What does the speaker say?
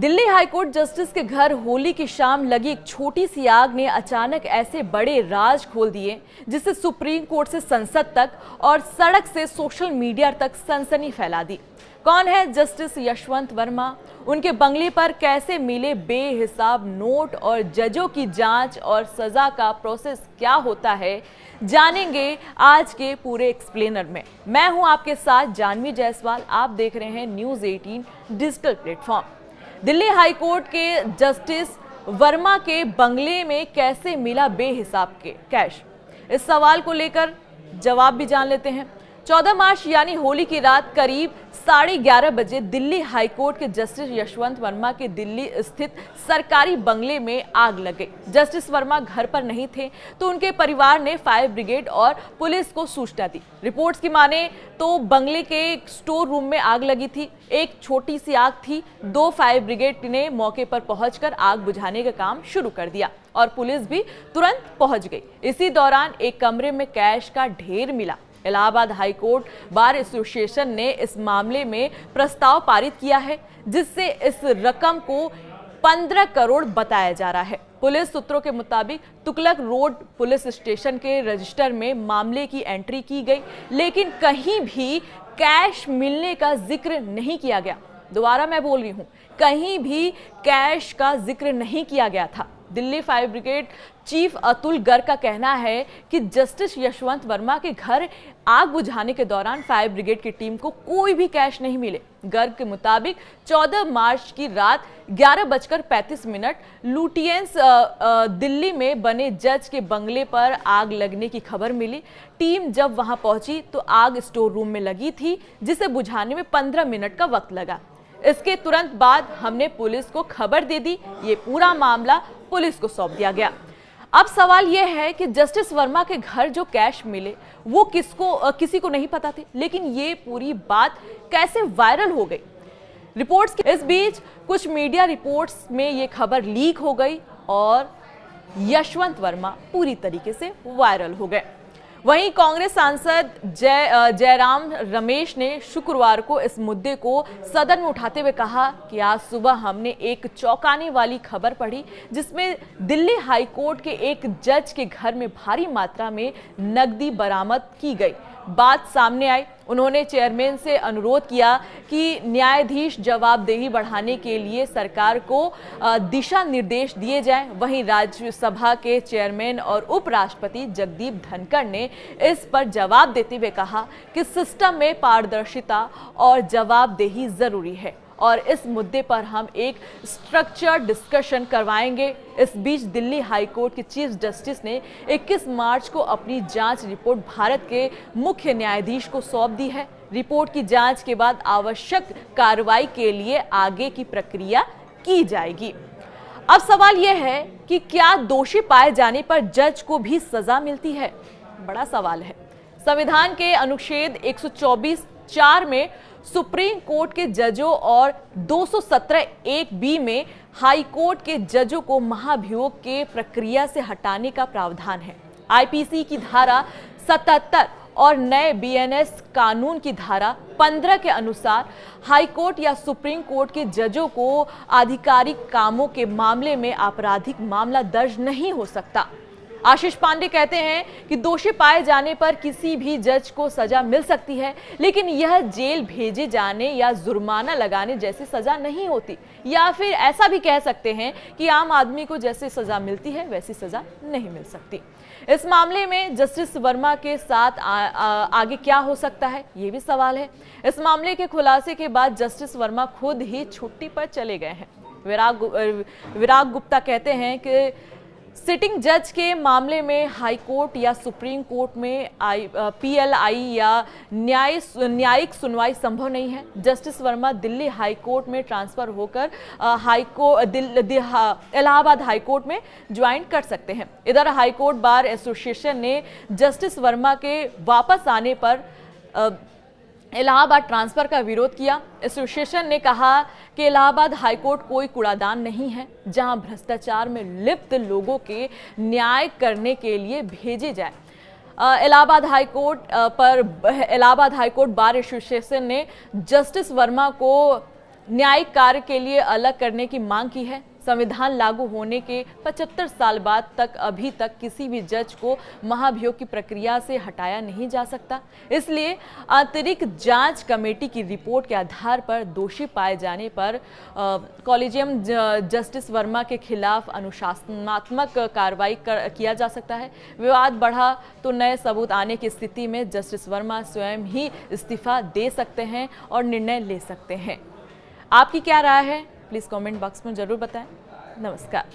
Delhi high court justice के घर होली की शाम लगी एक छोटी सी आग ने अचानक ऐसे बड़े राज खोल दिए जिससे सुप्रीम कोर्ट से संसद तक और सड़क से सोशल मीडिया तक सनसनी फैला दी। कौन है जस्टिस यशवंत वर्मा, उनके बंगले पर कैसे मिले बेहिसाब नोट और जजों की जांच और सजा का प्रोसेस क्या होता है, जानेंगे आज के पूरे एक्सप्लेनर में। मैं हूं आपके साथ जानवी जायसवाल, आप देख रहे हैं news 18 digital platform. Delhi high court के जस्टिस वर्मा के बंगले में कैसे मिला बेहिसाब के कैश, इस सवाल को लेकर जवाब भी जान लेते हैं। 14 मार्च यानी होली की रात करीब 11:30 बजे दिल्ली हाईकोर्ट के जस्टिस यशवंत वर्मा के दिल्ली स्थित सरकारी बंगले में आग लग गई। जस्टिस वर्मा घर पर नहीं थे तो उनके परिवार ने फायर ब्रिगेड और पुलिस को सूचना दी। रिपोर्ट्स की माने तो बंगले के स्टोर रूम में आग लगी थी। एक छोटी सी आग थी। 2 फायर ब्रिगेड ने मौके पर पहुंचकर आग बुझाने का काम शुरू कर दिया और पुलिस भी तुरंत पहुंच गई। इसी दौरान एक कमरे में कैश का ढेर मिला। इलाहाबाद हाईकोर्ट बार एसोसिएशन ने इस मामले में प्रस्ताव पारित किया है जिससे इस रकम को 15 करोड़ बताया जा रहा है। पुलिस सूत्रों के मुताबिक तुगलक रोड पुलिस स्टेशन के रजिस्टर में मामले की एंट्री की गई, लेकिन कहीं भी कैश मिलने का जिक्र नहीं किया गया। दोबारा मैं बोल रही हूं, कहीं भी कैश का जिक्र नहीं किया गया था। Delhi fire brigade chief Atul Garg का कहना है कि जस्टिस यशवंत वर्मा के घर आग बुझाने के दौरान फायर ब्रिगेड की टीम को कोई भी कैश नहीं मिले। गर्ग के मुताबिक 14 मार्च की रात 11:35 लुटियंस दिल्ली में बने जज के बंगले पर आग लगने की खबर मिली। टीम जब वहां पहुंची तो आग स्टोर रूम में लगी थी जिसे बुझाने में 15 मिनट का वक्त लगा। इसके तुरंत बाद हमने पुलिस को खबर दे दी। ये पूरा मामला पुलिस को सौंप दिया गया। अब सवाल यह है कि जस्टिस वर्मा के घर जो कैश मिले वो किसी को नहीं पता थे, लेकिन ये पूरी बात कैसे वायरल हो गई। रिपोर्ट्स के इस बीच कुछ मीडिया रिपोर्ट्स में ये खबर लीक हो गई और यशवंत वर्मा पूरी तरीके से वायरल हो गए। वहीं कांग्रेस सांसद जयराम रमेश ने शुक्रवार को इस मुद्दे को सदन में उठाते हुए कहा कि आज सुबह हमने एक चौंकाने वाली खबर पढ़ी जिसमें दिल्ली हाईकोर्ट के एक जज के घर में भारी मात्रा में नकदी बरामद की गई। बात सामने आई। उन्होंने चेयरमैन से अनुरोध किया कि न्यायाधीश जवाबदेही बढ़ाने के लिए सरकार को दिशा निर्देश दिए जाएं। वहीं राज्यसभा के चेयरमैन और उपराष्ट्रपति जगदीप धनखड़ ने इस पर जवाब देते हुए कहा कि सिस्टम में पारदर्शिता और जवाबदेही जरूरी है और इस मुद्दे पर हम एक स्ट्रक्चर्ड डिस्कशन करवाएंगे। इस बीच दिल्ली हाईकोर्ट के चीफ जस्टिस ने 21 मार्च को अपनी जांच रिपोर्ट भारत के मुख्य न्यायाधीश को सौंप दी है। रिपोर्ट की जांच के बाद आवश्यक कार्रवाई के लिए आगे की प्रक्रिया की जाएगी। अब सवाल यह है कि क्या दोषी पाए जाने पर जज को भी सजा मिलती है? बड़ा सवाल है। संविधान के अनुच्छेद 124(4) में सुप्रीम कोर्ट के जजों और 217(1)(b) में हाई कोर्ट के जजों को महाभियोग के प्रक्रिया से हटाने का प्रावधान है। आईपीसी की धारा 77 और नए बीएनएस कानून की धारा 15 के अनुसार हाई कोर्ट या सुप्रीम कोर्ट के जजों को आधिकारिक कामों के मामले में आपराधिक मामला दर्ज नहीं हो सकता। आशीष पांडे कहते हैं कि दोषी पाए जाने पर किसी भी जज को सजा मिल सकती है, लेकिन यह जेल भेजे जाने या जुर्माना लगाने जैसी सजा नहीं होती, या फिर ऐसा भी कह सकते हैं कि आम आदमी को जैसी सजा मिलती है वैसी सजा नहीं मिल सकती। इस मामले में जस्टिस वर्मा के साथ आगे क्या हो सकता है, ये भी सवाल है। इस मामले के खुलासे के बाद जस्टिस वर्मा खुद ही छुट्टी पर चले गए हैं। विराग गुप्ता कहते हैं कि सिटिंग जज के मामले में हाई कोर्ट या सुप्रीम कोर्ट में पीएलआई या न्यायिक सुनवाई संभव नहीं है। Justice Verma Delhi high court में ट्रांसफर होकर इलाहाबाद हाई कोर्ट में ज्वाइन कर सकते हैं। इधर हाई कोर्ट बार एसोसिएशन ने जस्टिस वर्मा के वापस आने पर इलाहाबाद ट्रांसफर का विरोध किया। एसोसिएशन ने कहा कि इलाहाबाद हाईकोर्ट कोई कूड़ादान नहीं है जहां भ्रष्टाचार में लिप्त लोगों के न्याय करने के लिए भेजे जाए। इलाहाबाद हाईकोर्ट बार एसोसिएशन ने जस्टिस वर्मा को न्यायिक कार्य के लिए अलग करने की मांग की है। संविधान लागू होने के 75 साल बाद तक अभी तक किसी भी जज को महाभियोग की प्रक्रिया से हटाया नहीं जा सकता। इसलिए आंतरिक जांच कमेटी की रिपोर्ट के आधार पर दोषी पाए जाने पर कॉलेजियम जस्टिस वर्मा के खिलाफ अनुशासनात्मक कार्रवाई किया जा सकता है। विवाद बढ़ा तो नए सबूत आने की स्थिति में जस्टिस वर्मा स्वयं ही इस्तीफा दे सकते हैं और निर्णय ले सकते हैं। आपकी क्या राय है? प्लीज़ कमेंट बॉक्स में ज़रूर बताएं। नमस्कार।